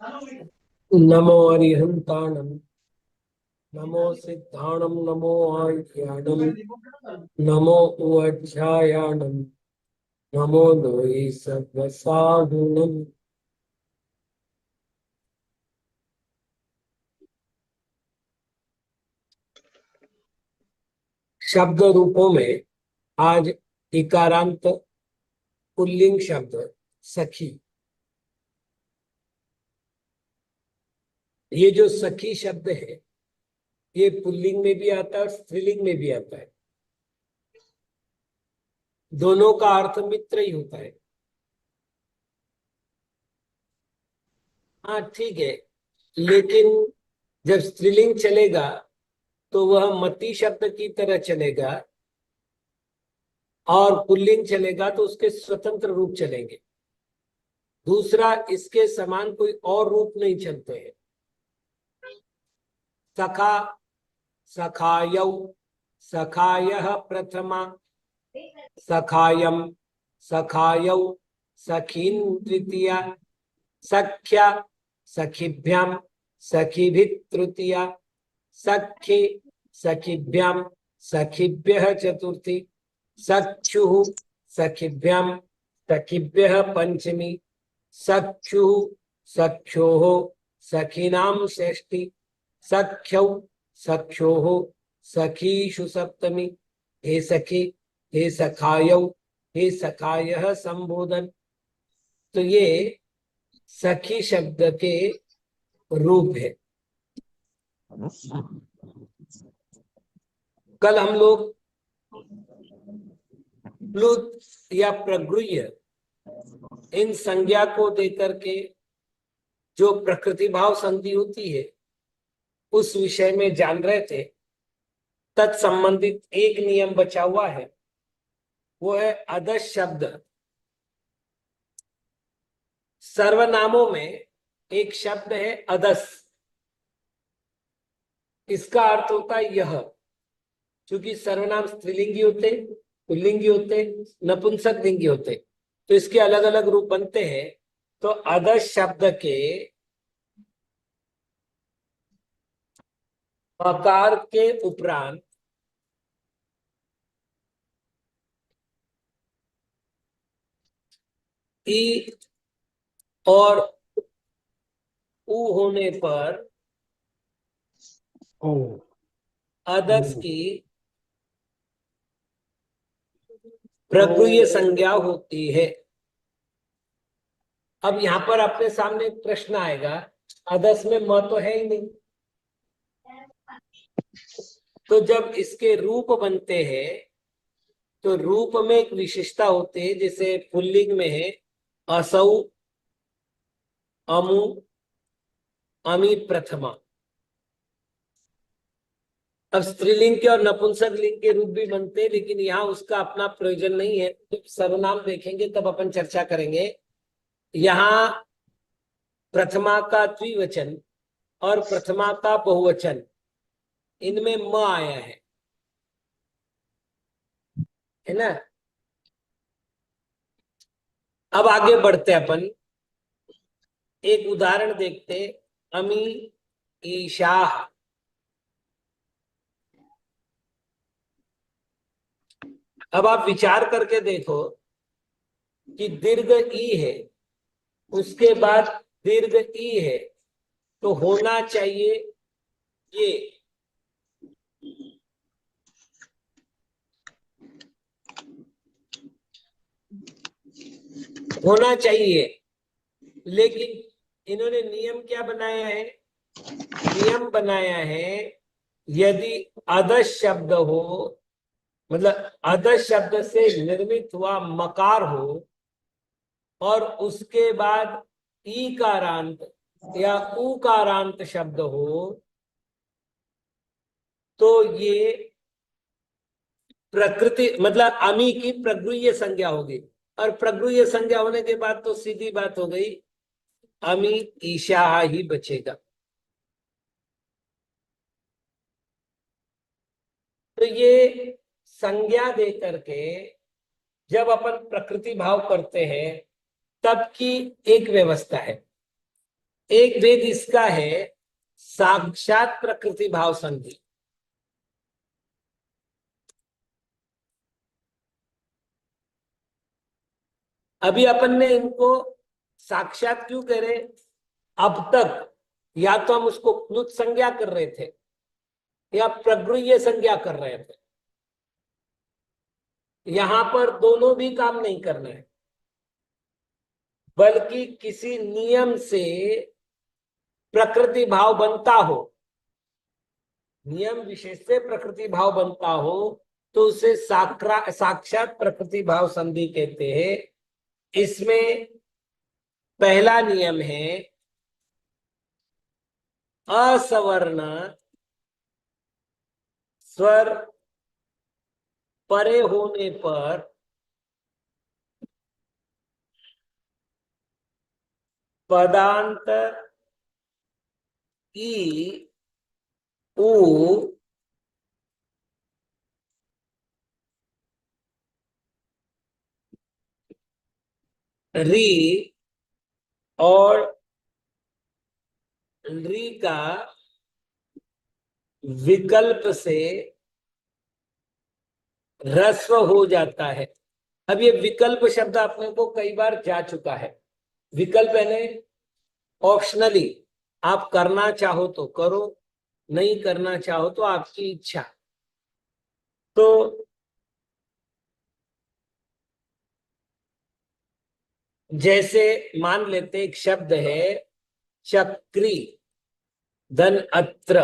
नमो अरिहंताणं नमो सिद्धाणं नमो आज्ञानं नमो उवध्यायाणं नमो लोये सर्वसाधुनं। शब्द रूपों में आज इकारांत पुल्लिंग शब्द सखी। ये जो सखी शब्द है ये पुल्लिंग में भी आता है और स्त्रीलिंग में भी आता है। दोनों का अर्थ मित्र ही होता है। हाँ ठीक है, लेकिन जब स्त्रीलिंग चलेगा तो वह मति शब्द की तरह चलेगा और पुल्लिंग चलेगा तो उसके स्वतंत्र रूप चलेंगे। दूसरा, इसके समान कोई और रूप नहीं चलते हैं। सखा, सखायौ, सखायः प्रथमा, सखायम, सखायौ, सखीन द्वितीया, सख्या, सखिभ्याम, सखीभिः तृतीया, सख्ये, सखिभ्याम, सखिभ्यः चतुर्थी, सख्युः, सखिभ्याम, सखिभ्यः पंचमी, सख्युः, सख्योः, सखीनां षष्ठी, सख्यौ, सख्योः, सखीषु सप्तमी। हे सखी, हे सखायौ, हे सखायः संबोधन। तो ये सखी शब्द के रूप है। कल हम लोग प्लुत या प्रगृह्य इन संज्ञा को देकर के जो प्रकृति भाव संधि होती है उस विषय में जान रहे थे। तत्संबंधित एक नियम बचा हुआ है, वो है अदश शब्द। सर्वनामों में एक शब्द है अदस। इसका अर्थ होता है यह। क्योंकि सर्वनाम स्त्रीलिंगी होते, पुल्लिंगी होते, नपुंसक लिंगी होते, तो इसके अलग अलग रूप बनते हैं। तो अदश शब्द के आकार के उपरांत ई और उ होने पर अदस की प्रगृह्य संज्ञा होती है। अब यहां पर अपने सामने एक प्रश्न आएगा, अदस में म तो है ही नहीं, तो जब इसके रूप बनते हैं तो रूप में एक विशेषता होती है। जैसे पुल्लिंग में है असौ, अमु, अमी प्रथमा। अब स्त्रीलिंग के और नपुंसक लिंग के रूप भी बनते हैं, लेकिन यहाँ उसका अपना प्रयोजन नहीं है। जब सर्वनाम देखेंगे तब अपन चर्चा करेंगे। यहाँ प्रथमा का द्विवचन और प्रथमा का बहुवचन, इनमें म आया है ना। अब आगे बढ़ते अपन, एक उदाहरण देखते। अमी ईशाह। अब आप विचार करके देखो कि दीर्घ ई है, उसके बाद दीर्घ ई है, तो होना चाहिए ये। होना चाहिए, लेकिन इन्होंने नियम क्या बनाया है? नियम बनाया है यदि अदश शब्द हो, मतलब अदश शब्द से निर्मित हुआ मकार हो और उसके बाद ईकारांत या उकारांत शब्द हो, तो ये प्रकृति मतलब अमी की प्रगृह्य संज्ञा होगी। और प्रगृह्य संज्ञा होने के बाद तो सीधी बात हो गई, अमी ईशाह ही बचेगा। तो ये संज्ञा दे करके जब अपन प्रकृति भाव करते हैं तब की एक व्यवस्था है। एक भेद इसका है साक्षात प्रकृति भाव संधि। अभी अपन ने इनको साक्षात क्यों कह रहे? अब तक या तो हम उसको प्लुत संज्ञा कर रहे थे या प्रगृह्य संज्ञा कर रहे थे। यहां पर दोनों भी काम नहीं करना है, बल्कि किसी नियम से प्रकृति भाव बनता हो, नियम विशेष से प्रकृति भाव बनता हो तो उसे साक्षात प्रकृति भाव संधि कहते हैं। इसमें पहला नियम है असवर्ण स्वर परे होने पर पदांत ई उ री और री का विकल्प से ह्रस्व हो जाता है। अब ये विकल्प शब्द अपने को कई बार जा चुका है। विकल्प यानी ऑप्शनली, आप करना चाहो तो करो, नहीं करना चाहो तो आपकी इच्छा। तो जैसे मान लेते एक शब्द है चक्री धन अत्र।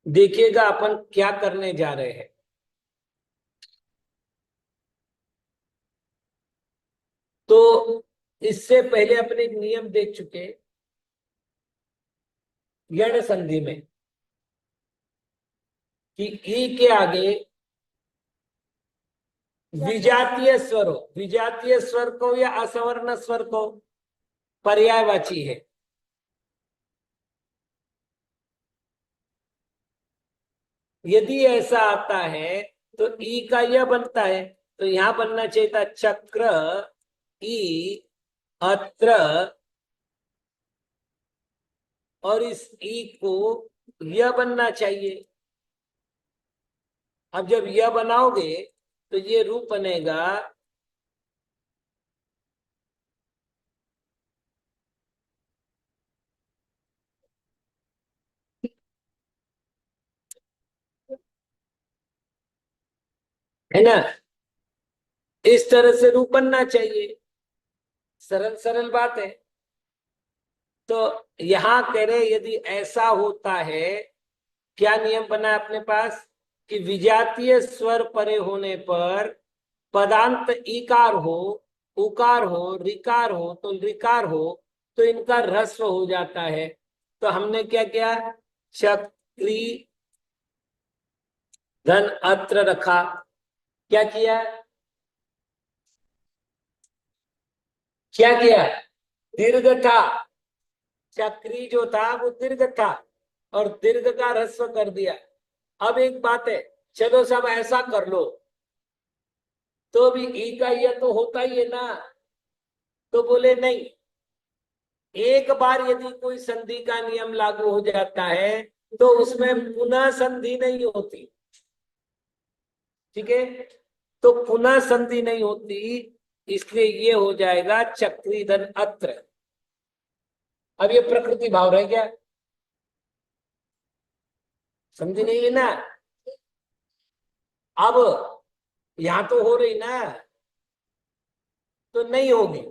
देखिएगा अपन क्या करने जा रहे हैं। तो इससे पहले अपने एक नियम देख चुके यण संधि में कि ई के आगे विजातीय स्वर हो, विजातीय स्वर को या असवर्ण स्वर को पर्यायवाची है। यदि ऐसा आता है तो ई का यह बनता है, तो यहां बनना चाहिए था चक्र ई अत्र, और इस ई को यह बनना चाहिए। अब जब यह बनाओगे तो ये रूप बनेगा है ना, इस तरह से रूप बनना चाहिए। सरल सरल बात है। तो यहां कह रहे यदि ऐसा होता है, क्या नियम बना है अपने पास कि विजातीय स्वर परे होने पर पदांत इकार हो, उकार हो, रिकार हो तो रिकार हो तो इनका ह्रस्व हो जाता है। तो हमने क्या किया, चक्री धन अत्र रखा। क्या किया, क्या किया, दीर्घ था, चक्री जो था वो दीर्घ था और दीर्घ का ह्रस्व कर दिया। अब एक बात है, चलो सब ऐसा कर लो, तो भी ई का यह तो होता ही है ना। तो बोले नहीं, एक बार यदि कोई संधि का नियम लागू हो जाता है तो उसमें पुनः संधि नहीं होती। ठीक है, तो पुनः संधि नहीं होती, इसलिए ये हो जाएगा चक्री धन अत्र। अब ये प्रकृति भाव रह गया, समझ नहीं है ना। अब यहां तो हो रही ना, तो नहीं होगी,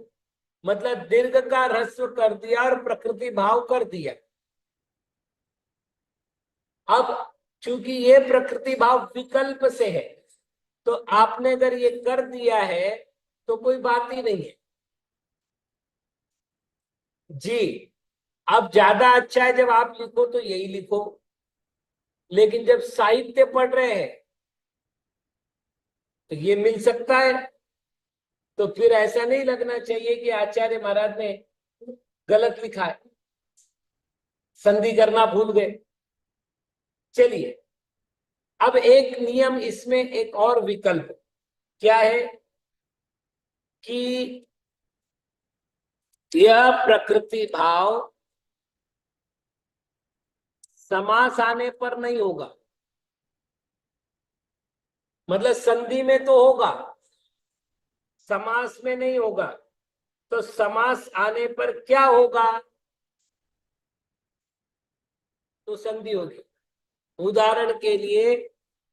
मतलब दीर्घ का ह्रस्व कर दिया और प्रकृति भाव कर दिया। अब चूंकि ये प्रकृति भाव विकल्प से है, तो आपने अगर ये कर दिया है तो कोई बात ही नहीं है जी। अब ज्यादा अच्छा है जब आप लिखो तो यही लिखो, लेकिन जब साहित्य पढ़ रहे हैं तो ये मिल सकता है। तो फिर ऐसा नहीं लगना चाहिए कि आचार्य महाराज ने गलत लिखा है, संधि करना भूल गए। चलिए, अब एक नियम इसमें, एक और विकल्प क्या है कि यह प्रकृति भाव समास आने पर नहीं होगा, मतलब संधि में तो होगा, समास में नहीं होगा। तो समास आने पर क्या होगा? तो संधि होगी। उदाहरण के लिए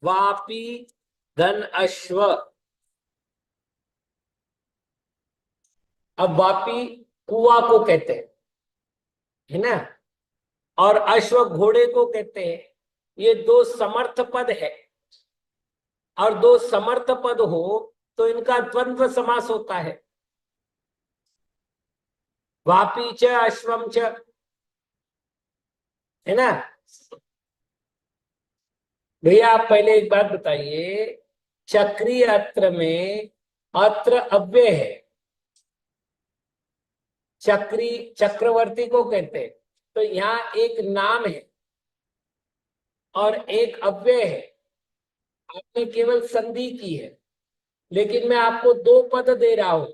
वापी धन अश्व। अब वापी कुआ को कहते हैं, है ना, और अश्व घोड़े को कहते हैं। ये दो समर्थ पद है, और दो समर्थ पद हो तो इनका द्वंद्व समास होता है। वापी च अश्वम च, है ना। भैया आप पहले एक बात बताइए, चक्रीय अत्र में अत्र अव्यय है, चक्री चक्रवर्ती को कहते हैं, तो यहाँ एक नाम है और एक अव्यय है। आपने केवल संधि की है, लेकिन मैं आपको दो पद दे रहा हूं।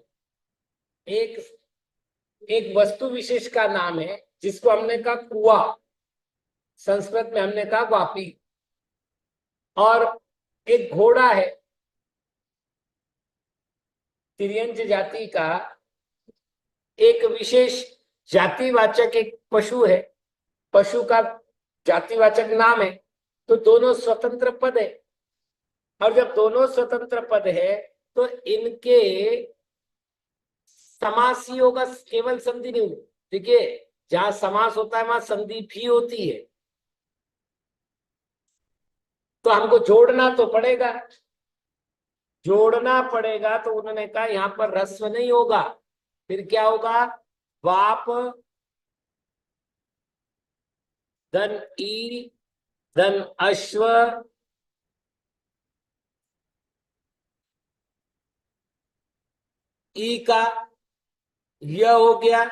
एक एक वस्तु विशेष का नाम है जिसको हमने कहा कुआ, संस्कृत में हमने कहा वापी, और एक घोड़ा है तिर्यंच जाति का, एक विशेष जातिवाचक एक पशु है, पशु का जातिवाचक नाम है। तो दोनों स्वतंत्र पद है, और जब दोनों स्वतंत्र पद है तो इनके समास ही होगा, केवल संधि नहीं होगी। देखिए, जहां समास होता है वहां संधि भी होती है, तो हमको जोड़ना तो पड़ेगा, जोड़ना पड़ेगा। तो उन्होंने कहा यहाँ पर रस्व नहीं होगा, फिर क्या होगा? वाप धन ई धन अश्व ई का य हो गया,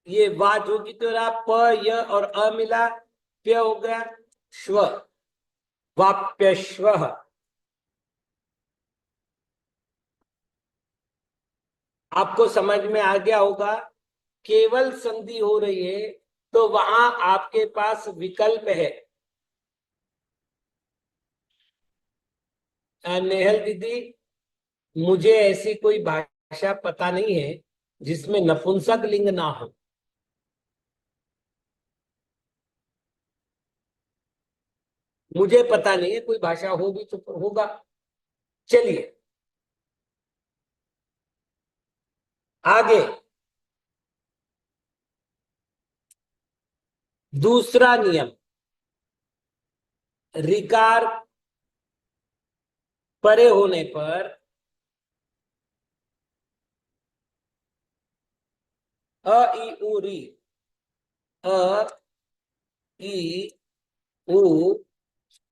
ये वा जो की तो रहा, प य और अ मिला, प्य हो गया श्व, वाप्यश्व। आपको समझ में आ गया होगा। केवल संधि हो रही है तो वहां आपके पास विकल्प है। नेहल दीदी, मुझे ऐसी कोई भाषा पता नहीं है जिसमें नपुंसक लिंग ना हो। मुझे पता नहीं है, कोई भाषा हो भी तो होगा। चलिए आगे, दूसरा नियम, रिकार परे होने पर अ ई उ री, अ ई उ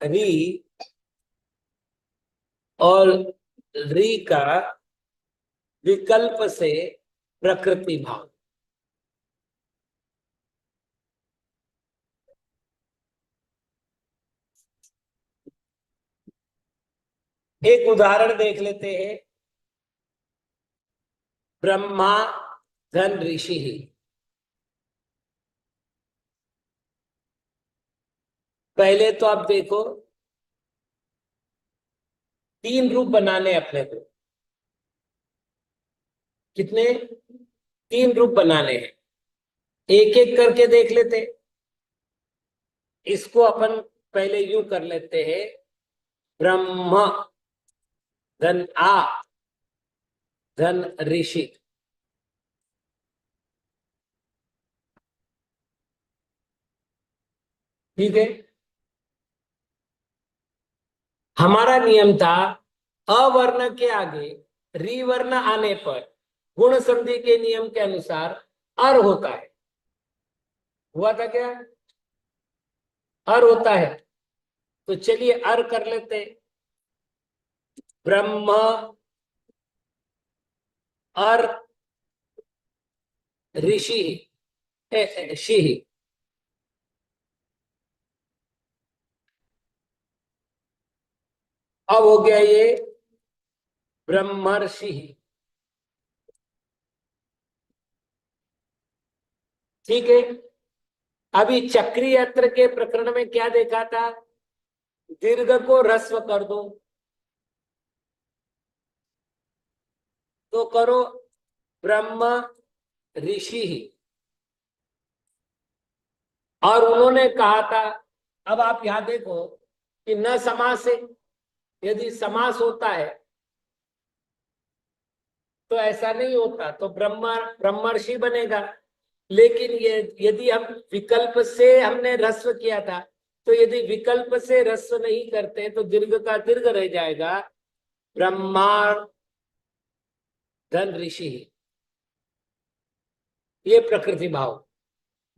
री और री का विकल्प से प्रकृति भाव। एक उदाहरण देख लेते हैं। ब्रह्मा धन ऋषि ही। पहले तो आप देखो, तीन रूप बनाने अपने को। कितने? तीन रूप बनाने हैं, एक एक करके देख लेते। इसको अपन पहले यूं कर लेते हैं, ब्रह्म धन आ धन ऋषि। ठीक है। हमारा नियम था अवर्ण के आगे रिवर्ण आने पर गुण संधि के नियम के अनुसार अर होता है। हुआ था क्या? अर होता है। तो चलिए अर कर लेते। ब्रह्म अर ऋषि षि। अब हो गया ये ब्रह्मर्षि। ठीक है। अभी चक्री यंत्र के प्रकरण में क्या देखा था? दीर्घ को ह्रस्व कर दो, तो करो ब्रह्म ऋषि। और उन्होंने कहा था, अब आप यहां देखो कि न समास है, यदि समास होता है तो ऐसा नहीं होता, तो ब्रह्मर्षि बनेगा। लेकिन ये यदि हम विकल्प से हमने ह्रस्व किया था, तो यदि विकल्प से ह्रस्व नहीं करते तो दीर्घ का दीर्घ रह जाएगा, ब्रह्मार्धन ऋषि। ये प्रकृति भाव।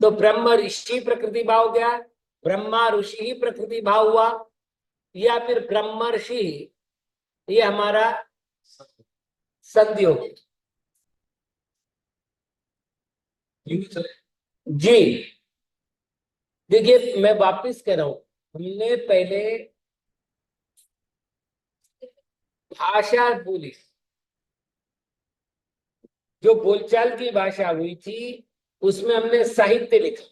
तो ब्रह्म ऋषि प्रकृति भाव गया, ब्रह्मा ऋषि ही प्रकृति भाव हुआ, या फिर ब्रह्मर्षि, ये हमारा संधि हो गई। जी देखिए, मैं वापिस कह रहा हूं, हमने पहले भाषा बोली, जो बोलचाल की भाषा हुई थी उसमें हमने साहित्य लिखा,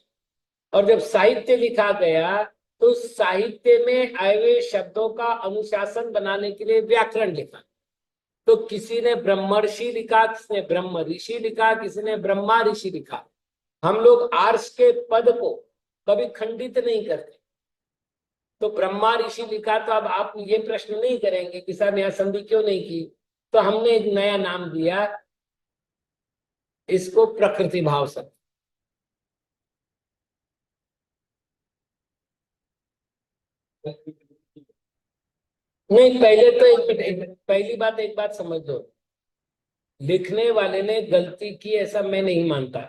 और जब साहित्य लिखा गया तो साहित्य में आए हुए शब्दों का अनुशासन बनाने के लिए व्याकरण लिखा। तो किसी ने ब्रह्मर्षि लिखा, किसी ने ब्रह्म ऋषि लिखा, किसी ने ब्रह्मा ऋषि लिखा। हम लोग आर्ष के पद को कभी खंडित नहीं करते। तो ब्रह्मा ऋषि लिखा, तो अब आप ये प्रश्न नहीं करेंगे कि सर यहाँ संधि क्यों नहीं की, तो हमने एक नया नाम दिया इसको, प्रकृति भाव शब्द। नहीं, पहले तो पहली बात, एक बात समझ लो, लिखने वाले ने गलती की ऐसा मैं नहीं मानता।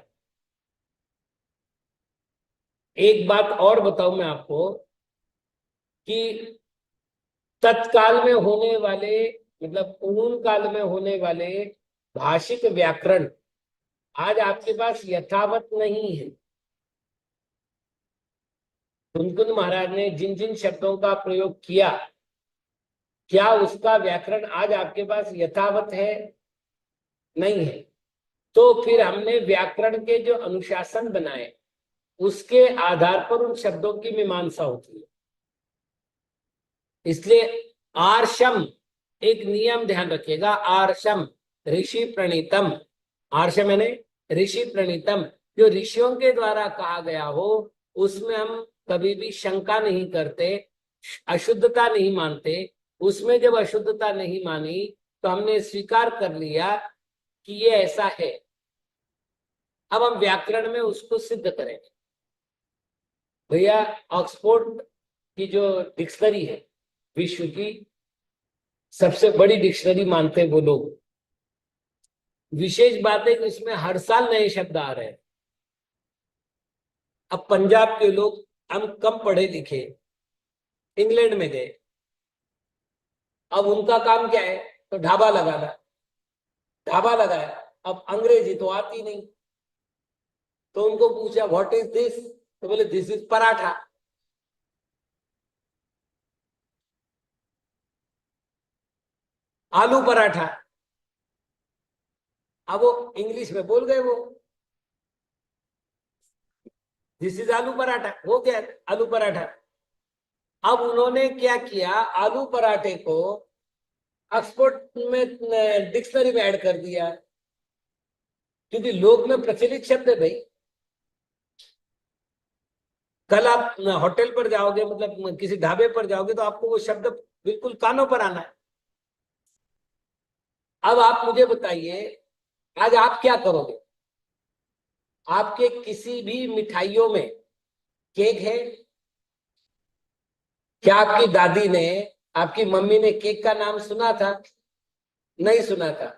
एक बात और बताऊं मैं आपको कि तत्काल में होने वाले, मतलब पूर्ण काल में होने वाले भाषिक व्याकरण आज आपके पास यथावत नहीं है। कुंदकुंद महाराज ने जिन जिन शब्दों का प्रयोग किया, क्या उसका व्याकरण आज आपके पास यथावत है? नहीं है। तो फिर हमने व्याकरण के जो अनुशासन बनाए उसके आधार पर उन शब्दों की मीमांसा होती है। इसलिए आर्षम, एक नियम ध्यान रखिएगा, आर्षम ऋषि प्रणीतम, आर्षम यानी ऋषि प्रणीतम, जो ऋषियों के द्वारा कहा गया हो उसमें हम कभी भी शंका नहीं करते, अशुद्धता नहीं मानते। उसमें जब अशुद्धता नहीं मानी तो हमने स्वीकार कर लिया कि ये ऐसा है। अब हम व्याकरण में उसको सिद्ध करेंगे। भैया, ऑक्सफोर्ड की जो डिक्शनरी है, विश्व की सबसे बड़ी डिक्शनरी मानते हैं वो लोग। विशेष बात है कि इसमें हर साल नए शब्द आ रहे हैं। अब पंजाब के लोग, हम कम पढ़े लिखे, इंग्लैंड में गए, अब उनका काम क्या है? तो ढाबा लगाना, ढाबा लगाया। अब अंग्रेजी तो आती नहीं, तो उनको पूछा व्हाट इज दिस, तो बोले दिस इज पराठा। आलू पराठा। अब वो इंग्लिश में बोल गए, वो दिस इज आलू पराठा, हो गया आलू पराठा। अब उन्होंने क्या किया, आलू पराठे को ऑक्सफोर्ड में डिक्शनरी में ऐड कर दिया, क्योंकि लोक में प्रचलित शब्द है भाई। कल आप होटल पर जाओगे, मतलब किसी ढाबे पर जाओगे, तो आपको वो शब्द बिल्कुल कानों पर आना है। अब आप मुझे बताइए, आज आप क्या करोगे? आपके किसी भी मिठाइयों में केक है? क्या आपकी दादी ने, आपकी मम्मी ने केक का नाम सुना था? नहीं सुना था।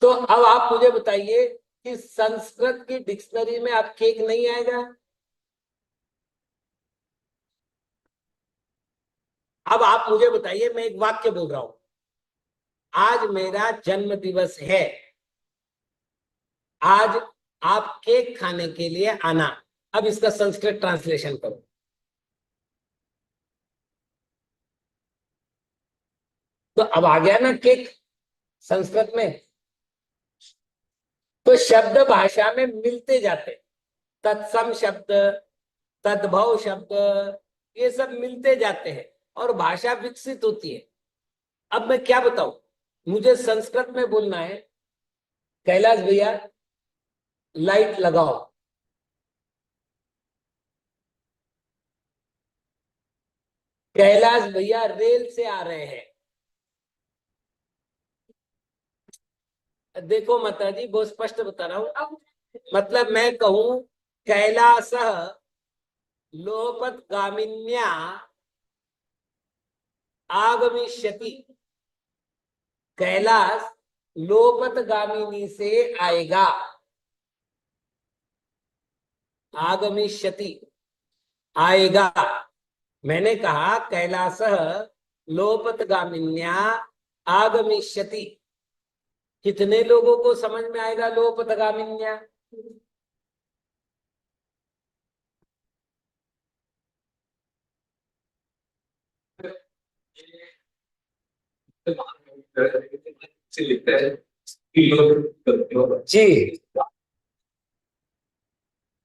तो अब आप मुझे बताइए कि संस्कृत की डिक्शनरी में आप केक नहीं आएगा? अब आप मुझे बताइए, मैं एक वाक्य बोल रहा हूं, आज मेरा जन्म दिवस है, आज आप केक खाने के लिए आना। अब इसका संस्कृत ट्रांसलेशन करो। तो अब आ गया ना केक। संस्कृत में। तो शब्द भाषा में मिलते जाते, तत्सम शब्द, तद्भव शब्द, ये सब मिलते जाते हैं और भाषा विकसित होती है। अब मैं क्या बताऊं, मुझे संस्कृत में बोलना है, कैलाश भैया लाइट लगाओ, कैलाश भैया रेल से आ रहे हैं। देखो माता जी बहुत स्पष्ट बता रहा हूं, मतलब मैं कहूं कैलाश लोपत गामिन्या आगमिष्यति, कैलाश लोपत गामिनी से आएगा, आगमिष्यति आएगा। मैंने कहा कैलाश लोपत गामिन्या आगमिष्यति। कितने लोगों को समझ में आएगा लोपत गामिन्या? जी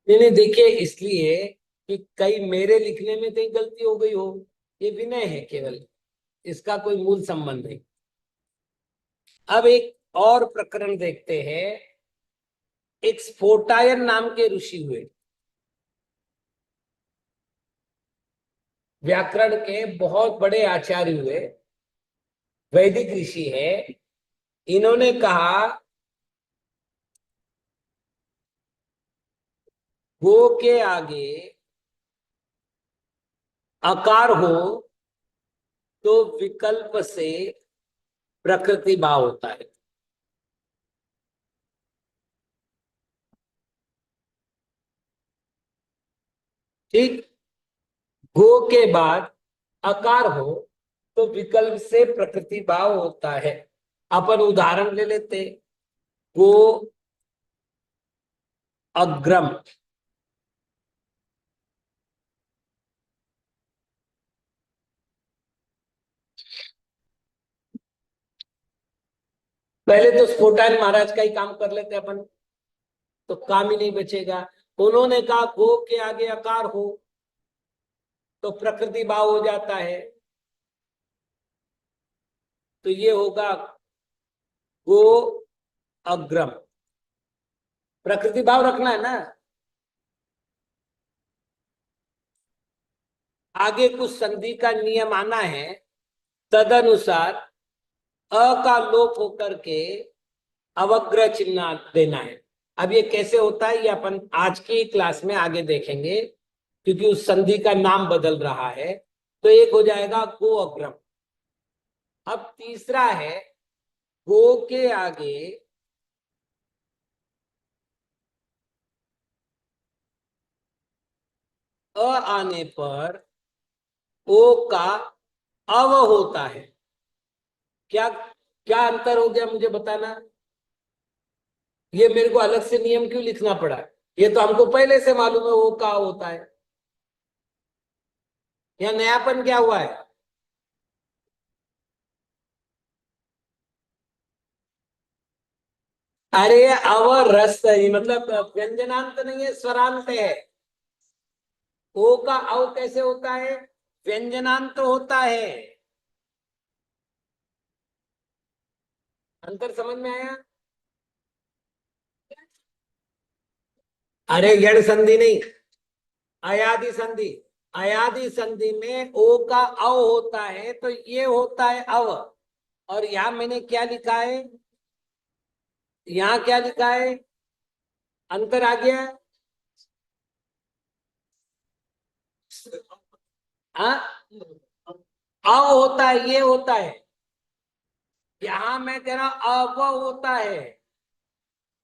नहीं नहीं, देखिए इसलिए कि कहीं मेरे लिखने में कहीं गलती हो गई हो, ये विनय है केवल, इसका कोई मूल संबंध नहीं। अब एक और प्रकरण देखते हैं। एक स्फोटायन नाम के ऋषि हुए, व्याकरण के बहुत बड़े आचार्य हुए, वैदिक ऋषि है। इन्होंने कहा गो के आगे अकार हो तो विकल्प से प्रकृति भाव होता है। ठीक, गो के बाद अकार हो तो विकल्प से प्रकृति भाव होता है। अपन उदाहरण ले लेते, गो अग्रम, पहले तो स्फोटायन महाराज का ही काम कर लेते अपन, तो काम ही नहीं बचेगा। उन्होंने कहा गो के आगे अकार हो तो प्रकृति भाव हो जाता है, तो ये होगा गो अग्रम। प्रकृति भाव रखना है ना, आगे कुछ संधि का नियम आना है, तदनुसार अ का लोप होकर के अवग्रह चिन्ह देना है। अब ये कैसे होता है ये अपन आज की क्लास में आगे देखेंगे, क्योंकि उस संधि का नाम बदल रहा है। तो एक हो जाएगा गो अग्रम। अब तीसरा है गो के आगे अ आने पर ओ का अव होता है। क्या क्या अंतर हो गया मुझे बताना, ये मेरे को अलग से नियम क्यों लिखना पड़ा? ये तो हमको पहले से मालूम है वो का होता है, या नयापन क्या हुआ है? अरे अवर रस है, मतलब व्यंजनांत नहीं है, स्वरांत है। ओ का अव कैसे होता है? व्यंजनांत होता है। अंतर समझ में आया? अरे यण संधि नहीं, अयादि संधि। अयादि संधि में ओ का अव होता है तो ये होता है अव। और यहां मैंने क्या लिखा है, यहां क्या लिखा है? अंतर आ गया? हाँ, अव होता है, ये होता है। यहां मैं कह रहा हूं अव होता है,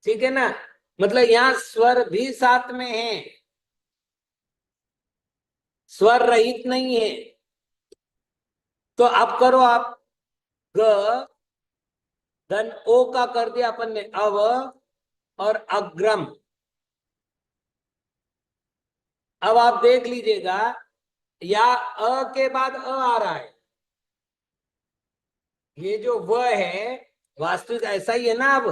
ठीक है ना? मतलब यहाँ स्वर भी साथ में है, स्वर रहित नहीं है। तो अब करो आप, ग धन ओ का कर दिया अपन ने अव, और अग्रम। अब आप देख लीजिएगा, या अ के बाद अ आ रहा है, ये जो व है वास्तविक ऐसा ही है ना। अब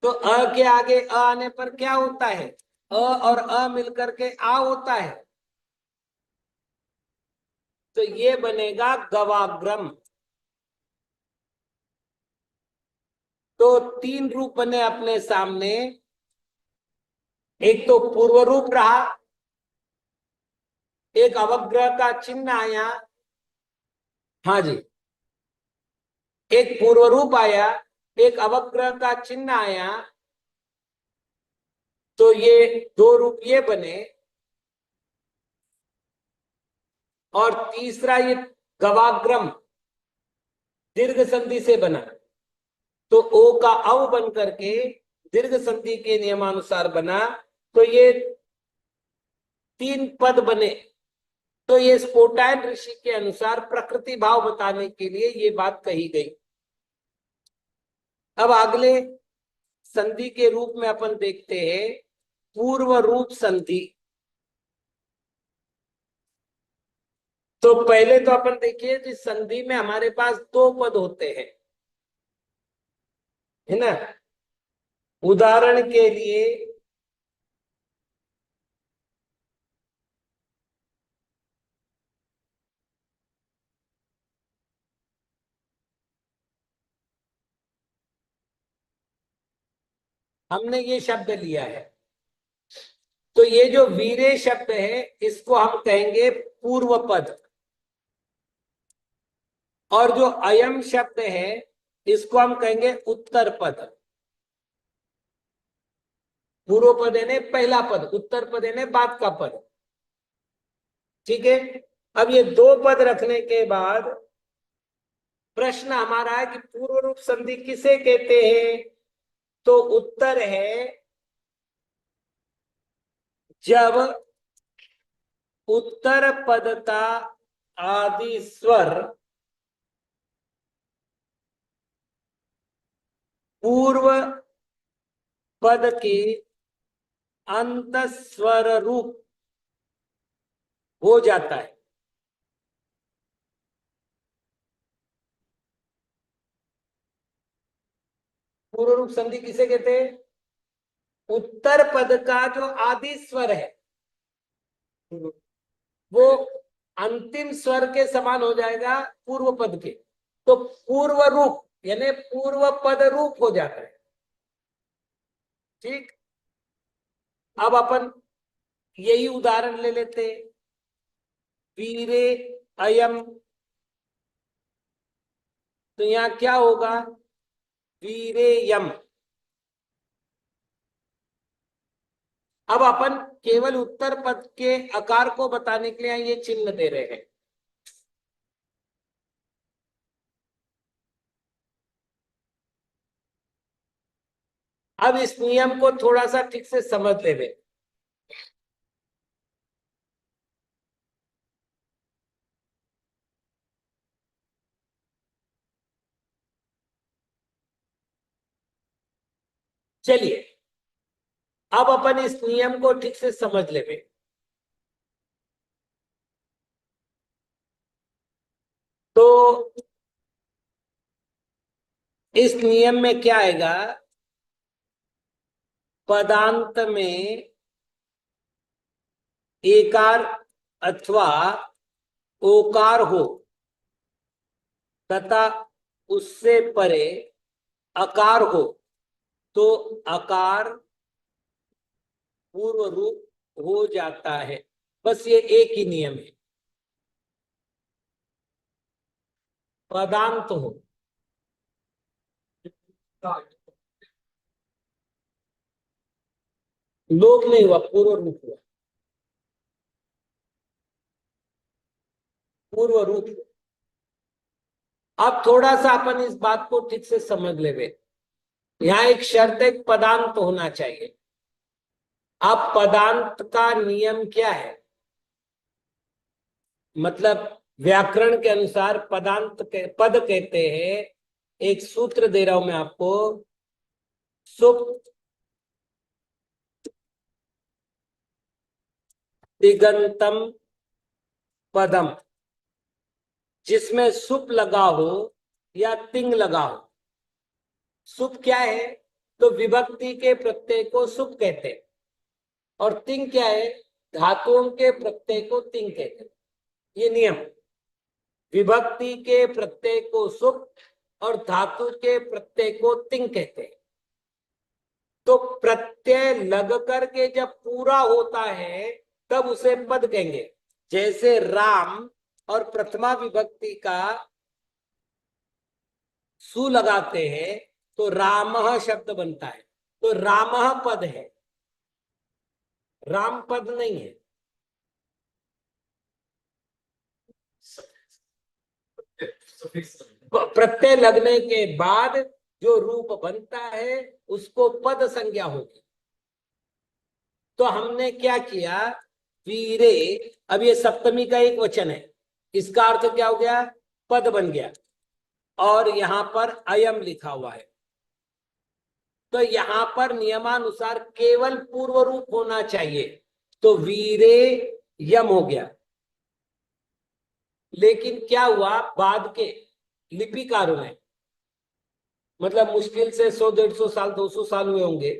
तो अ के आगे अ आने पर क्या होता है, अ और अ मिलकर के आ होता है, तो ये बनेगा गवाग्रम। तो तीन रूप बने अपने सामने। एक तो पूर्व रूप रहा, एक अवग्रह का चिन्ह आया, हाँ जी, एक पूर्व रूप आया, एक अवग्रह का चिन्ह आया, तो ये दो रूप ये बने। और तीसरा ये गवाग्रम दीर्घ संधि से बना, तो ओ का अव बन करके दीर्घ संधि के नियमानुसार बना, तो ये तीन पद बने। तो ये स्पोटायन ऋषि के अनुसार प्रकृति भाव बताने के लिए ये बात कही गई। अब अगले संधि के रूप में अपन देखते हैं पूर्व रूप संधि। तो पहले तो अपन देखिए कि संधि में हमारे पास दो पद होते हैं, है ना। उदाहरण के लिए हमने ये शब्द लिया है, तो ये जो वीरे शब्द है इसको हम कहेंगे पूर्व पद, और जो अयम शब्द है इसको हम कहेंगे उत्तर पद। पूर्व पद यानी पहला पद, उत्तर पद यानी बाद का पद, ठीक है। अब ये दो पद रखने के बाद प्रश्न हमारा है कि पूर्व रूप संधि किसे कहते हैं। तो उत्तर है जब उत्तर पद का आदि स्वर पूर्व पद के अंत स्वर रूप हो जाता है। पूर्व रूप संधि किसे कहते हैं, उत्तर पद का जो आदि स्वर है वो अंतिम स्वर के समान हो जाएगा पूर्व पद के, तो पूर्व रूप यानी पूर्व पद रूप हो जाता है, ठीक। अब अपन यही उदाहरण ले लेते हैं, वीरे अयम, तो यहां क्या होगा, वीरे यम। अब अपन केवल उत्तर पद के आकार को बताने के लिए ये चिन्ह दे रहे हैं। अब इस नियम को थोड़ा सा ठीक से समझ लेवे। चलिए अब अपन इस नियम को ठीक से समझ लेवे। तो इस नियम में क्या आएगा, पदांत में एकार अथवा ओकार हो तथा उससे परे अकार हो, तो अकार पूर्व रूप हो जाता है। बस ये एक ही नियम है, पदांत हो, लोप नहीं हुआ, पूर्व रूप हुआ, पूर्व रूप। अब थोड़ा सा अपन इस बात को ठीक से समझ लेवे। यहाँ एक शर्त, एक पदांत होना चाहिए। अब पदांत का नियम क्या है, मतलब व्याकरण के अनुसार पदांत के पद कहते हैं, एक सूत्र दे रहा हूं मैं आपको, सुप दिगंतम पदम, जिसमें सुप लगा हो या तिंग लगाओ। सुप क्या है? तो विभक्ति के प्रत्यय को सुप कहते हैं, और तिंग क्या है? धातुओं के प्रत्यय को तिंग कहते हैं। ये नियम, विभक्ति के प्रत्यय को सुप और धातु के प्रत्यय को तिंग कहते हैं। तो प्रत्यय लग करके जब पूरा होता है तब उसे पद कहेंगे। जैसे राम और प्रथमा विभक्ति का सु लगाते हैं तो रामः शब्द बनता है, तो रामः पद है, राम पद नहीं है। प्रत्यय लगने के बाद जो रूप बनता है उसको पद संज्ञा होगी। तो हमने क्या किया, वीरे, अब ये सप्तमी का एक वचन है, इसका अर्थ क्या हो गया? पद बन गया, और यहां पर अयम लिखा हुआ है, तो यहां पर नियमानुसार केवल पूर्व रूप होना चाहिए, तो वीरे यम हो गया। लेकिन क्या हुआ, बाद के लिपिकारों ने, मतलब मुश्किल से 100-150 साल 200 साल हुए होंगे,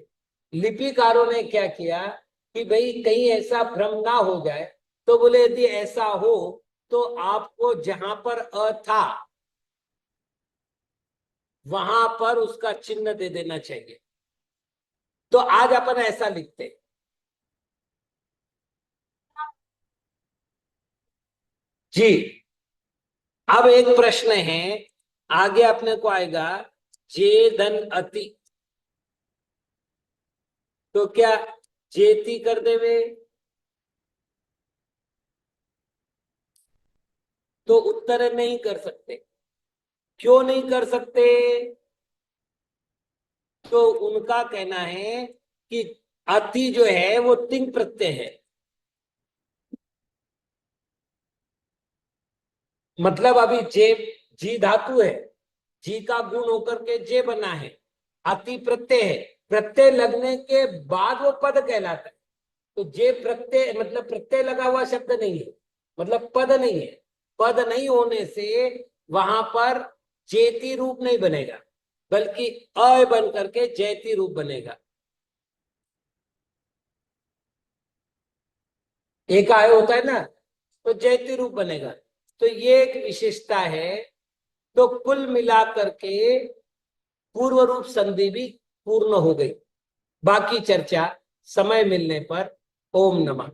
लिपिकारों ने क्या किया कि भाई कहीं ऐसा भ्रम ना हो जाए, तो बोले यदि ऐसा हो तो आपको जहां पर अ था वहां पर उसका चिन्ह दे देना चाहिए। तो आज अपन ऐसा लिखते। जी, अब एक प्रश्न है, आगे अपने को आएगा जे धन अति, तो क्या जेती कर देवे? तो उत्तर नहीं कर सकते। क्यों नहीं कर सकते? तो उनका कहना है कि अति जो है वो तिंग प्रत्यय है, मतलब अभी जे जी धातु है, जी का गुण होकर के जे बना है, अति प्रत्यय है, प्रत्यय लगने के बाद वो पद कहलाता है। तो जे प्रत्यय मतलब प्रत्यय लगा हुआ शब्द नहीं है, मतलब पद नहीं है। पद नहीं होने से वहां पर जेती रूप नहीं बनेगा, बल्कि अ बन करके जयती रूप बनेगा। एक आय होता है ना, तो जयती रूप बनेगा। तो ये एक विशेषता है। तो कुल मिलाकर के पूर्व रूप संधि भी पूर्ण हो गई। बाकी चर्चा समय मिलने पर। ओम नमः।